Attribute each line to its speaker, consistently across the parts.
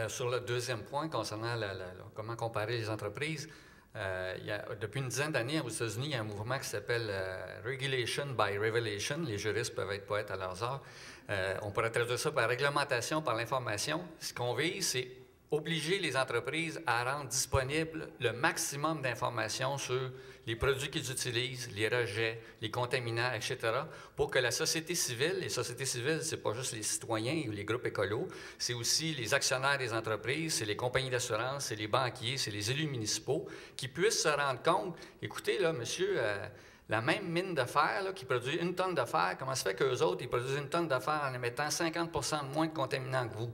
Speaker 1: Sur le deuxième point, concernant comment comparer les entreprises, depuis une dizaine d'années aux États-Unis, il y a un mouvement qui s'appelle Regulation by Revelation. Les juristes peuvent être poètes à leurs heures. On pourrait traduire ça par réglementation par l'information. Ce qu'on vise, c'est obliger les entreprises à rendre disponible le maximum d'informations sur les produits qu'ils utilisent, les rejets, les contaminants, etc., pour que la société civile, les sociétés civiles, ce n'est pas juste les citoyens ou les groupes écolos, c'est aussi les actionnaires des entreprises, c'est les compagnies d'assurance, c'est les banquiers, c'est les élus municipaux, qui puissent se rendre compte, écoutez, là, monsieur, la même mine de fer là, qui produit 1 tonne de fer, comment se fait qu'eux autres, ils produisent 1 tonne de fer en émettant 50 % de moins de contaminants que vous?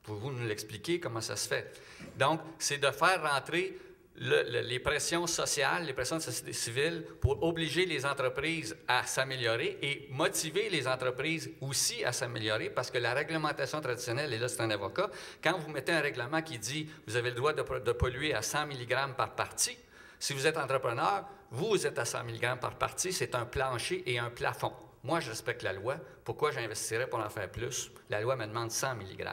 Speaker 1: Pouvez-vous nous l'expliquer, comment ça se fait? Donc, c'est de faire rentrer les pressions sociales, les pressions de la société civile pour obliger les entreprises à s'améliorer et motiver les entreprises aussi à s'améliorer parce que la réglementation traditionnelle, et là c'est un avocat, quand vous mettez un règlement qui dit vous avez le droit de polluer à 100 mg par partie, si vous êtes entrepreneur, vous êtes à 100 mg par partie, c'est un plancher et un plafond. Moi, je respecte la loi. Pourquoi j'investirais pour en faire plus? La loi me demande 100 mg.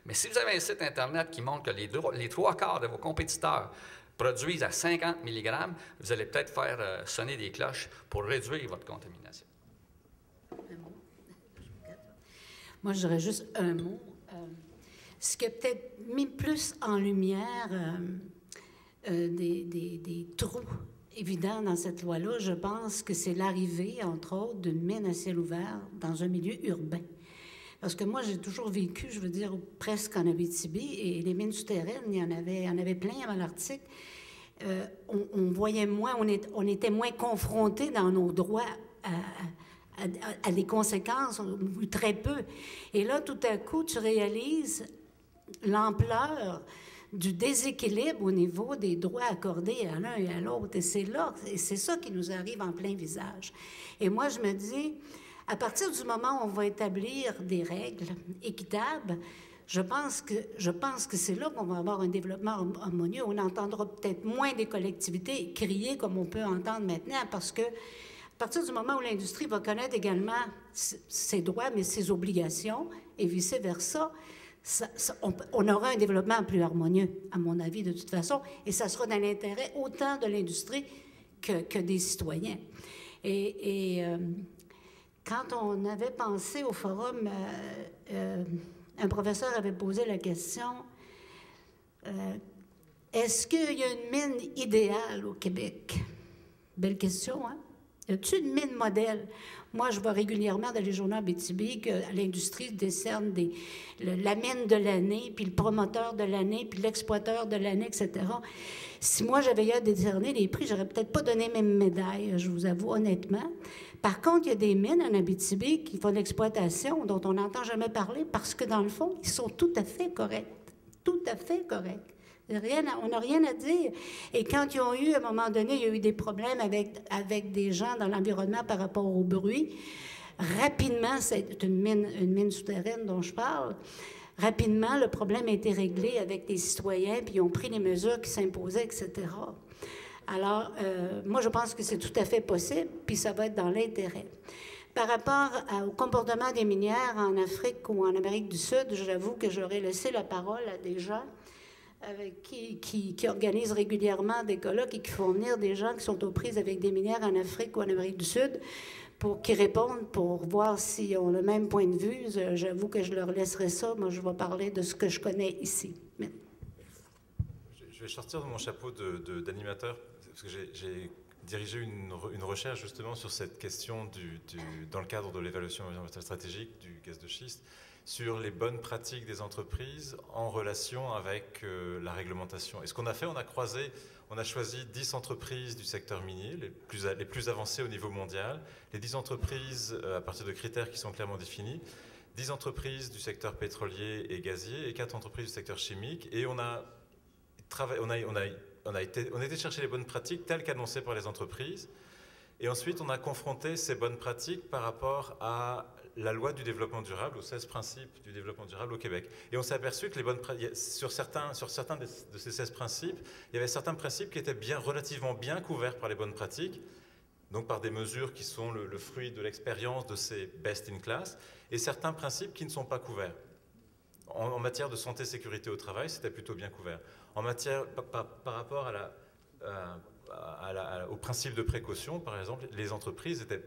Speaker 1: Mais si vous avez un site Internet qui montre que les 3/4 de vos compétiteurs produisent à 50 mg, vous allez peut-être faire sonner des cloches pour réduire votre contamination.
Speaker 2: Un mot. Moi, je dirais juste un mot. Ce qui a peut-être mis plus en lumière des trous évident dans cette loi-là, je pense que c'est l'arrivée, entre autres, d'une mine à ciel ouvert dans un milieu urbain. Parce que moi, j'ai toujours vécu, je veux dire, presque en Abitibi, et les mines souterraines, il y en avait plein avant l'Arctique. On voyait moins, on était moins confrontés dans nos droits à des conséquences, ou très peu. Et là, tout à coup, tu réalises l'ampleur du déséquilibre au niveau des droits accordés à l'un et à l'autre. Et c'est ça qui nous arrive en plein visage. Et moi, je me dis, à partir du moment où on va établir des règles équitables, je pense que c'est là qu'on va avoir un développement harmonieux. On entendra peut-être moins des collectivités crier comme on peut entendre maintenant, parce que à partir du moment où l'industrie va connaître également ses droits, mais ses obligations, et vice-versa, on aura un développement plus harmonieux, à mon avis, de toute façon, et ça sera dans l'intérêt autant de l'industrie que des citoyens. Et quand on avait pensé au forum, un professeur avait posé la question, est-ce qu'il y a une mine idéale au Québec? Belle question, hein? Y a-t-il une mine modèle? Moi, je vois régulièrement dans les journaux Abitibi que l'industrie décerne la mine de l'année, puis le promoteur de l'année, puis l'exploiteur de l'année, etc. Si moi, j'avais eu à décerner les prix, j'aurais peut-être pas donné mes médailles, je vous avoue honnêtement. Par contre, il y a des mines en Abitibi qui font de l'exploitation dont on n'entend jamais parler parce que, dans le fond, ils sont tout à fait corrects. Tout à fait corrects. On n'a rien à dire. Et quand ils ont eu, à un moment donné, il y a eu des problèmes avec des gens dans l'environnement par rapport au bruit. Rapidement, c'est une mine souterraine dont je parle. Rapidement, le problème a été réglé avec des citoyens, puis ils ont pris les mesures qui s'imposaient, etc. Alors, moi, je pense que c'est tout à fait possible, puis ça va être dans l'intérêt. Par rapport au comportement des minières en Afrique ou en Amérique du Sud, j'avoue que j'aurais laissé la parole à des gens qui organisent régulièrement des colloques et qui font venir des gens qui sont aux prises avec des minières en Afrique ou en Amérique du Sud pour qu'ils répondent, pour voir s'ils ont le même point de vue. J'avoue que je leur laisserai ça. Moi, je vais parler de ce que je connais ici. Mais...
Speaker 3: Je vais sortir de mon chapeau d'animateur, parce que j'ai dirigé une recherche justement sur cette question dans le cadre de l'évaluation environnementale stratégique du gaz de schiste, sur les bonnes pratiques des entreprises en relation avec la réglementation. Et ce qu'on a fait, on a choisi 10 entreprises du secteur minier, les plus avancées au niveau mondial, les 10 entreprises à partir de critères qui sont clairement définis, 10 entreprises du secteur pétrolier et gazier et 4 entreprises du secteur chimique. Et on a été chercher les bonnes pratiques telles qu'annoncées par les entreprises. Et ensuite, on a confronté ces bonnes pratiques par rapport à la loi du développement durable, aux 16 principes du développement durable au Québec. Et on s'est aperçu que sur certains de ces 16 principes, il y avait certains principes qui étaient relativement bien couverts par les bonnes pratiques, donc par des mesures qui sont le fruit de l'expérience de ces best in class, et certains principes qui ne sont pas couverts. en matière de santé et sécurité au travail, c'était plutôt bien couvert. En matière, par rapport au principe de précaution, par exemple, les entreprises étaient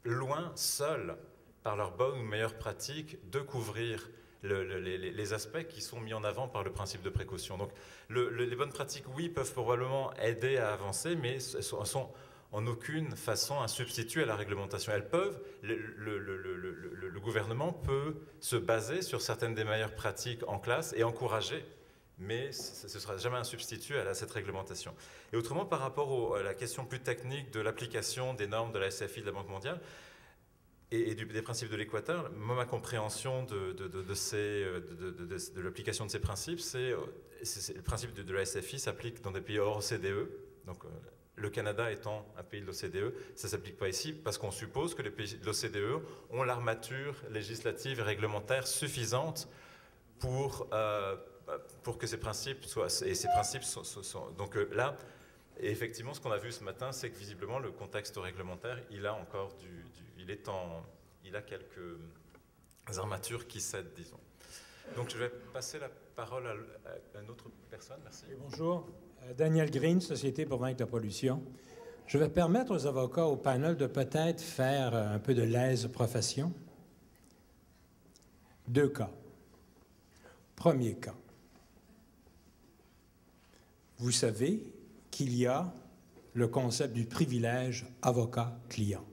Speaker 3: loin, seules, par leurs bonnes ou meilleures pratiques, de couvrir les aspects qui sont mis en avant par le principe de précaution. Donc, les bonnes pratiques, oui, peuvent probablement aider à avancer, mais elles sont en aucune façon un substitut à la réglementation. Elles peuvent, le gouvernement peut se baser sur certaines des meilleures pratiques en classe et encourager, mais ce ne sera jamais un substitut à cette réglementation. Et autrement, par rapport à la question plus technique de l'application des normes de la SFI, de la Banque mondiale, et des principes de l'Équateur, moi, ma compréhension de l'application de ces principes, c'est le principe de la SFI s'applique dans des pays hors OCDE, donc le Canada étant un pays de l'OCDE, ça ne s'applique pas ici parce qu'on suppose que les pays de l'OCDE ont l'armature législative et réglementaire suffisante pour que ces principes soient... Et ces principes sont donc là, et effectivement, ce qu'on a vu ce matin, c'est que visiblement, le contexte réglementaire, il a encore il a quelques armatures qui cèdent, disons. Donc, je vais passer la parole à une autre personne. Merci.
Speaker 4: Oui, bonjour. Daniel Green, Société pour vaincre la pollution. Je vais permettre aux avocats au panel de peut-être faire un peu de lèse-profession. 2 cas. Premier cas. Vous savez qu'il y a le concept du privilège avocat-client.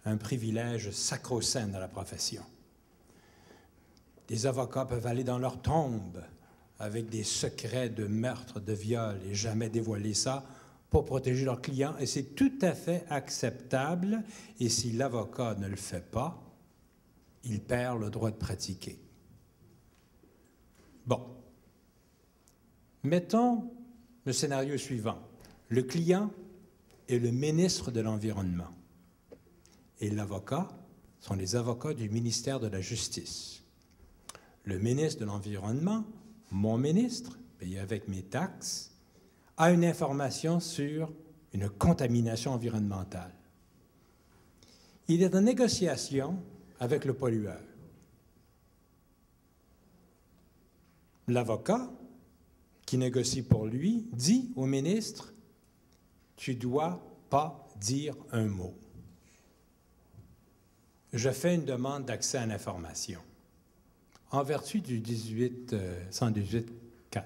Speaker 4: Un privilège sacro-saint dans la profession. Des avocats peuvent aller dans leur tombe avec des secrets de meurtre, de viol, et jamais dévoiler ça pour protéger leurs clients. Et c'est tout à fait acceptable. Et si l'avocat ne le fait pas, il perd le droit de pratiquer. Bon. Mettons le scénario suivant. Le client est le ministre de l'Environnement. Et l'avocat sont les avocats du ministère de la Justice. Le ministre de l'Environnement, mon ministre, payé avec mes taxes, a une information sur une contamination environnementale. Il est en négociation avec le pollueur. L'avocat, qui négocie pour lui, dit au ministre « Tu ne dois pas dire un mot. Je fais une demande d'accès à l'information. » En vertu du 118.4.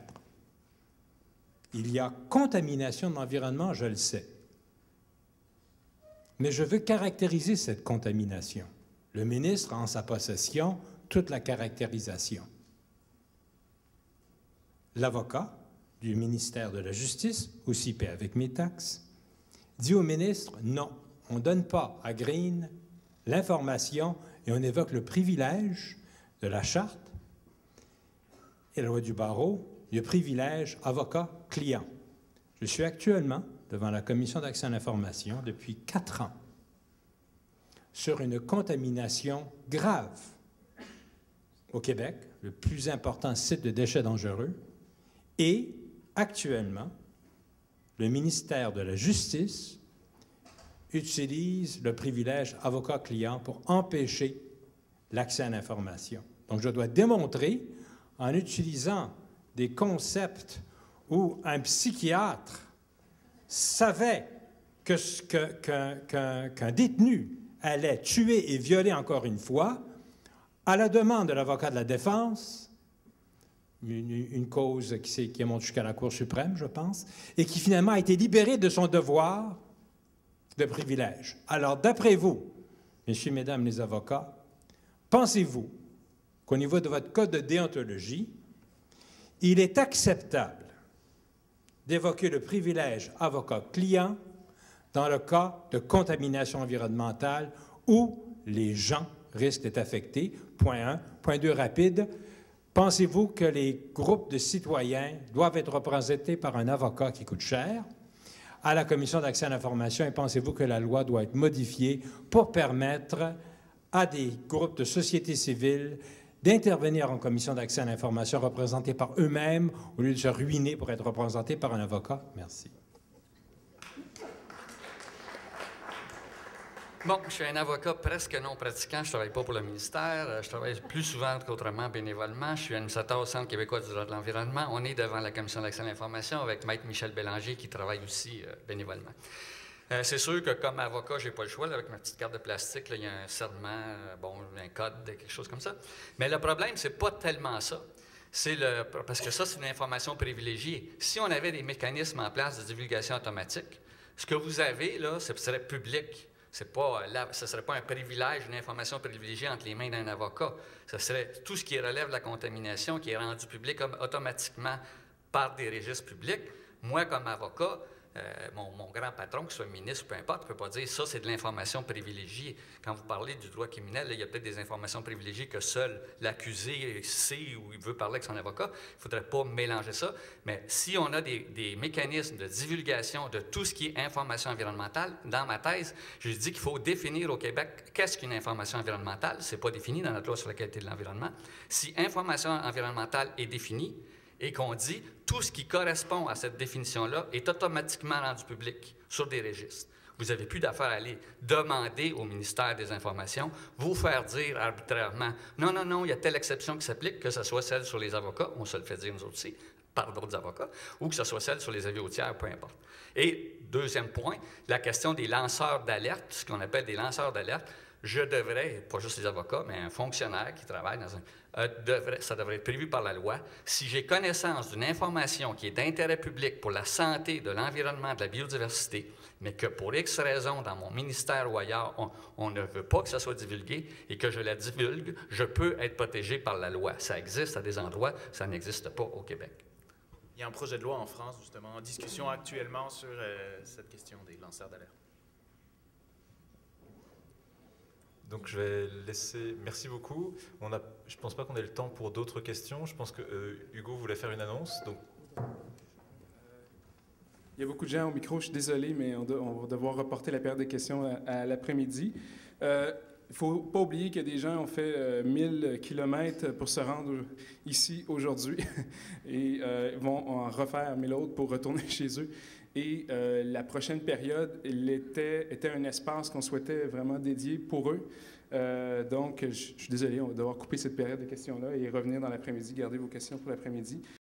Speaker 4: Il y a contamination de l'environnement, je le sais. Mais je veux caractériser cette contamination. Le ministre a en sa possession toute la caractérisation. L'avocat du ministère de la Justice, aussi paie avec mes taxes, dit au ministre « Non, on ne donne pas à Green l'information et on évoque le privilège de la charte et la loi du barreau, le privilège avocat-client. Je suis actuellement devant la Commission d'accès à l'information depuis 4 ans sur une contamination grave au Québec, le plus important site de déchets dangereux, et actuellement, le ministère de la Justice utilise le privilège avocat-client pour empêcher l'accès à l'information. Donc, je dois démontrer, en utilisant des concepts où un psychiatre savait qu'un détenu allait tuer et violer encore une fois, à la demande de l'avocat de la défense, une cause qui est montée jusqu'à la Cour suprême, je pense, et qui finalement a été libéré de son devoir de privilège. Alors, d'après vous, messieurs, mesdames les avocats, pensez-vous qu'au niveau de votre code de déontologie, il est acceptable d'évoquer le privilège avocat-client dans le cas de contamination environnementale où les gens risquent d'être affectés? Point 1. Point 2 rapide. Pensez-vous que les groupes de citoyens doivent être représentés par un avocat qui coûte cher à la Commission d'accès à l'information? Et pensez-vous que la loi doit être modifiée pour permettre à des groupes de société civile d'intervenir en commission d'accès à l'information représentés par eux-mêmes au lieu de se ruiner pour être représentés par un avocat? Merci.
Speaker 1: Bon, je suis un avocat presque non pratiquant. Je ne travaille pas pour le ministère. Je travaille plus souvent qu'autrement bénévolement. Je suis administrateur au Centre québécois du droit de l'environnement. On est devant la Commission d'accès à l'information avec Maître Michel Bélanger qui travaille aussi bénévolement. C'est sûr que comme avocat, je n'ai pas le choix. Là, avec ma petite carte de plastique, là, il y a un serment, un code, quelque chose comme ça. Mais le problème, c'est pas tellement ça. Parce que ça, c'est une information privilégiée. Si on avait des mécanismes en place de divulgation automatique, ce que vous avez, là, ce serait public. Ce ne serait pas un privilège, une information privilégiée entre les mains d'un avocat. Ce serait tout ce qui relève de la contamination qui est rendu public automatiquement par des registres publics. Moi, comme avocat, mon grand patron, que ce soit ministre, peu importe, ne peut pas dire ça, c'est de l'information privilégiée. Quand vous parlez du droit criminel, là, il y a peut-être des informations privilégiées que seul l'accusé sait ou il veut parler avec son avocat. Il ne faudrait pas mélanger ça. Mais si on a des mécanismes de divulgation de tout ce qui est information environnementale, dans ma thèse, je dis qu'il faut définir au Québec qu'est-ce qu'une information environnementale. Ce n'est pas défini dans notre loi sur la qualité de l'environnement. Si information environnementale est définie, et qu'on dit tout ce qui correspond à cette définition-là est automatiquement rendu public sur des registres. Vous n'avez plus d'affaire à aller demander au ministère des Informations, vous faire dire arbitrairement « Non, non, non, il y a telle exception qui s'applique, que ce soit celle sur les avocats, on se le fait dire nous autres aussi, par d'autres avocats, ou que ce soit celle sur les avis routières, peu importe. » Et deuxième point, la question des lanceurs d'alerte, ce qu'on appelle des lanceurs d'alerte, je devrais, pas juste les avocats, mais un fonctionnaire qui travaille dans un... ça devrait être prévu par la loi. Si j'ai connaissance d'une information qui est d'intérêt public pour la santé, de l'environnement, de la biodiversité, mais que pour X raisons, dans mon ministère ou ailleurs, on ne veut pas que ça soit divulgué et que je la divulgue, je peux être protégé par la loi. Ça existe à des endroits, ça n'existe pas au Québec.
Speaker 5: Il y a un projet de loi en France, justement, en discussion actuellement sur cette question des lanceurs d'alerte.
Speaker 3: Donc je vais laisser... Merci beaucoup. Je ne pense pas qu'on ait le temps pour d'autres questions. Je pense que Hugo voulait faire une annonce. Donc...
Speaker 6: Il y a beaucoup de gens au micro, je suis désolé, mais on va devoir reporter la période des questions à l'après-midi. Il ne faut pas oublier que des gens ont fait 1000 kilomètres pour se rendre ici aujourd'hui et vont en refaire 1000 autres pour retourner chez eux. Et la prochaine période, était un espace qu'on souhaitait vraiment dédié pour eux. Donc, je suis désolé, on va devoir couper cette période de questions-là et revenir dans l'après-midi, garder vos questions pour l'après-midi.